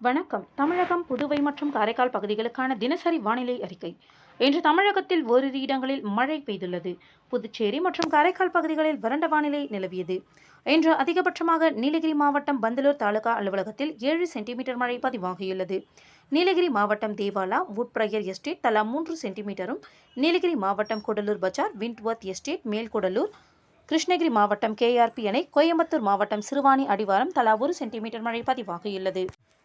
வணக்கம். தமிழகம், புதுவை மற்றும் காரைக்கால் பகுதிகளுக்கான தினசரி வானிலை அறிக்கை. இன்று தமிழகத்தில் ஓரிரு இடங்களில் மழை பெய்துள்ளது. புதுச்சேரி மற்றும் காரைக்கால் பகுதிகளில் வறண்ட வானிலை நிலவியது. இன்று அதிகபட்சமாக நீலகிரி மாவட்டம் பந்தலூர் தாலுகா அலுவலகத்தில் 7 சென்டிமீட்டர் மழை பதிவாகியுள்ளது. நீலகிரி மாவட்டம் தேவாலா, வுட்பிரையர் எஸ்டேட் தலா 3 சென்டிமீட்டரும், நீலகிரி மாவட்டம் கூடலூர் பஜார், விண்ட்வர்த் எஸ்டேட், மேல்கூடலூர், கிருஷ்ணகிரி மாவட்டம் கேஆர்பி அணை, கோயம்புத்தூர் மாவட்டம் சிறுவாணி அடிவாரம் தலா 1 சென்டிமீட்டர் மழை பதிவாகியுள்ளது.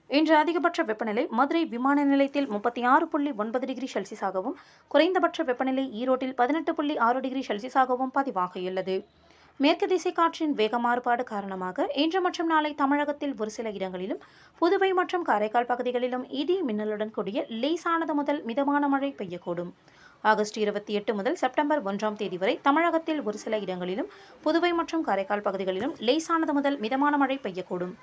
இன்று அதிகபட்ச வெப்பநிலை மதுரை விமான நிலையத்தில் 36.9 டிகிரி செல்சியஸாகவும், குறைந்தபட்ச வெப்பநிலை ஈரோட்டில் 18.6 டிகிரி செல்சியஸாகவும் பதிவாகியுள்ளது. மேற்கு திசை காற்றின் வேக மாறுபாடு காரணமாக இன்று மற்றும் நாளை தமிழகத்தில் ஒரு சில இடங்களிலும், புதுவை மற்றும் காரைக்கால் பகுதிகளிலும் இடி மின்னலுடன் கூடிய லேசானது முதல் மிதமான மழை பெய்யக்கூடும். ஆகஸ்ட் 28 முதல் செப்டம்பர் 1ஆம் தேதி வரை தமிழகத்தில் ஒரு சில இடங்களிலும், புதுவை மற்றும் காரைக்கால் பகுதிகளிலும் லேசானது முதல் மிதமான மழை பெய்யக்கூடும்.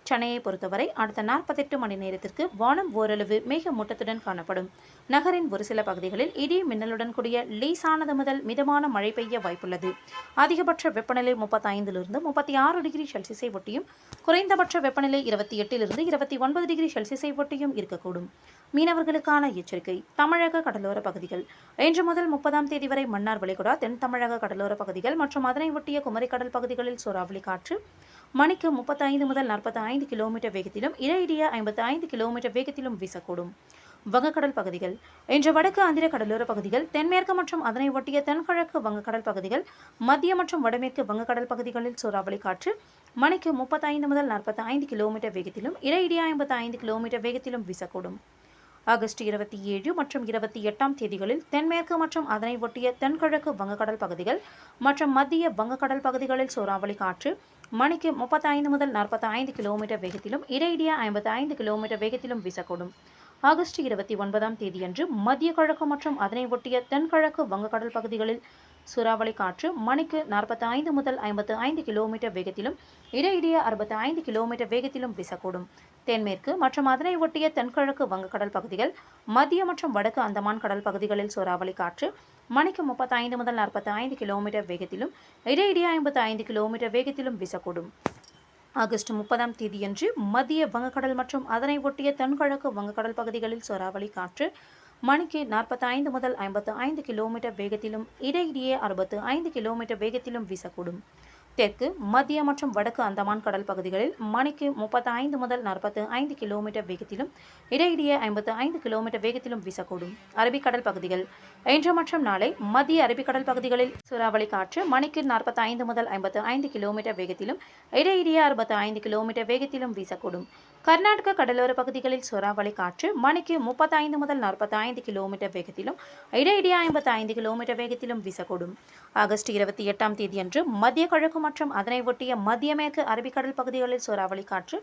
சென்னையை பொறுத்தவரை அடுத்த 48 மணி நேரத்திற்கு வானம் ஓரளவு மேகமூட்டத்துடன் காணப்படும். நகரின் ஒரு சில பகுதிகளில் இடி மின்னலுடன் கூடிய லேசானது முதல் மிதமான மழை பெய்ய வாய்ப்புள்ளது. அதிகபட்ச வெப்பநிலை 35 36 டிகிரி செல்சியஸை ஒட்டியும், குறைந்தபட்ச வெப்பநிலை 28 29 டிகிரி செல்சியஸை ஒட்டியும் இருக்கக்கூடும். மீனவர்களுக்கான எச்சரிக்கை. தமிழக கடலோர பகுதிகள். இன்று முதல் 30ஆம் தேதி வரை மன்னார் வளைகுடா, தென் தமிழக கடலோர பகுதிகள் மற்றும் அதனை ஒட்டிய குமரிக்கடல் பகுதிகளில் சூறாவளி காற்று மணிக்கு 35 முதல் 45 கிலோமீட்டர் வேகத்திலும், இடையிடையே 55 கிலோமீட்டர் வேகத்திலும் வீசக்கூடும். வங்கக்கடல் பகுதிகள். இன்று வடக்கு ஆந்திர கடலோர பகுதிகள், தென்மேற்கு மற்றும் அதனை ஒட்டிய தென்கிழக்கு வங்கக்கடல் பகுதிகள், மத்திய மற்றும் வடமேற்கு வங்கக்கடல் பகுதிகளில் சூறாவளி காற்று மணிக்கு 35 முதல் 45 கிலோமீட்டர் வேகத்திலும், இடையிடையே 55 கிலோமீட்டர் வேகத்திலும் வீசக்கூடும். ஆகஸ்ட் 27 மற்றும் 28ஆம் தேதிகளில் தென்மேற்கு மற்றும் அதனை ஒட்டிய தென்கிழக்கு வங்கக்கடல் பகுதிகள் மற்றும் மத்திய வங்கக்கடல் பகுதிகளில் சூறாவளி காற்று மணிக்கு 35 முதல் 45 கிலோமீட்டர் வேகத்திலும், இடையிடையே 55 கிலோமீட்டர் வேகத்திலும் வீசக்கூடும். ஆகஸ்ட் 29ஆம் தேதியன்று மத்திய கிழக்கு மற்றும் அதனை ஒட்டிய தென்கிழக்கு வங்கக்கடல் பகுதிகளில் சூறாவளி காற்று மணிக்கு 45 முதல் 55 கிலோமீட்டர் வேகத்திலும், இடையிடையே 65 கிலோமீட்டர் வேகத்திலும் வீசக்கூடும். தென்மேற்கு மற்றும் அதனை ஒட்டிய தென்கிழக்கு வங்கக்கடல் பகுதிகள், மத்திய மற்றும் வடக்கு அந்தமான் கடல் பகுதிகளில் சூறாவளி காற்று மணிக்கு 35 முதல் 45 கிலோமீட்டர் வேகத்திலும், இடையிடையே 55 கிலோமீட்டர் வேகத்திலும் வீசக்கூடும். ஆகஸ்ட் 30ஆம் தேதியன்று மத்திய வங்கக்கடல் மற்றும் அதனை ஒட்டிய தென்கிழக்கு வங்கக்கடல் பகுதிகளில் சூறாவளி காற்று மணிக்கு 45 முதல் 55 கிலோமீட்டர் வேகத்திலும், இடையிடையே 65 கிலோமீட்டர் வேகத்திலும் வீசக்கூடும். தெற்கு, மத்திய மற்றும் வடக்கு அந்தமான் கடல் பகுதிகளில் மணிக்கு 35 முதல் 45 கிலோமீட்டர் வேகத்திலும், இடையிடையே 55 கிலோமீட்டர் வேகத்திலும் வீசக்கூடும். அரபிக்கடல் பகுதிகள். இன்று மற்றும் நாளை மத்திய அரபிக்கடல் பகுதிகளில் சூறாவளி காற்று மணிக்கு 45 முதல் 55 கிலோமீட்டர் வேகத்திலும், இடையிடையே 65 கிலோமீட்டர் வேகத்திலும் வீசக்கூடும். கர்நாடக கடலோர பகுதிகளில் சூறாவளி காற்று மணிக்கு 35 முதல் 45 கிலோமீட்டர் வேகத்திலும், இடையிடையே 55 கிலோமீட்டர் வேகத்திலும் வீசக்கூடும். ஆகஸ்ட் 28ஆம் தேதியன்று மத்திய கிழக்கு மற்றும் அதனை ஒட்டிய மத்திய மேற்கு அரபிக்கடல் பகுதிகளில் சூறாவளி காற்று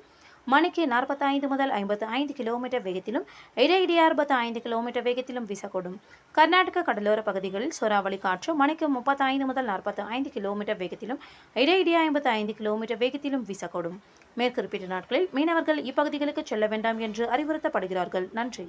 மணிக்கு 45 முதல் 55 கிலோமீட்டர் வேகத்திலும், இடையிடையே 65 கிலோமீட்டர் வேகத்திலும் வீசக்கூடும். கர்நாடக கடலோர பகுதிகளில் சூறாவளி காற்று மணிக்கு 35 முதல் 45 கிலோமீட்டர் வேகத்திலும், இடையிடையே 55 கிலோமீட்டர் வேகத்திலும் வீசக்கூடும். மேற்குறிப்பிட்ட நாட்களில் மீனவர்கள் இப்பகுதிகளுக்கு செல்ல வேண்டாம் என்று அறிவுறுத்தப்படுகிறார்கள். நன்றி.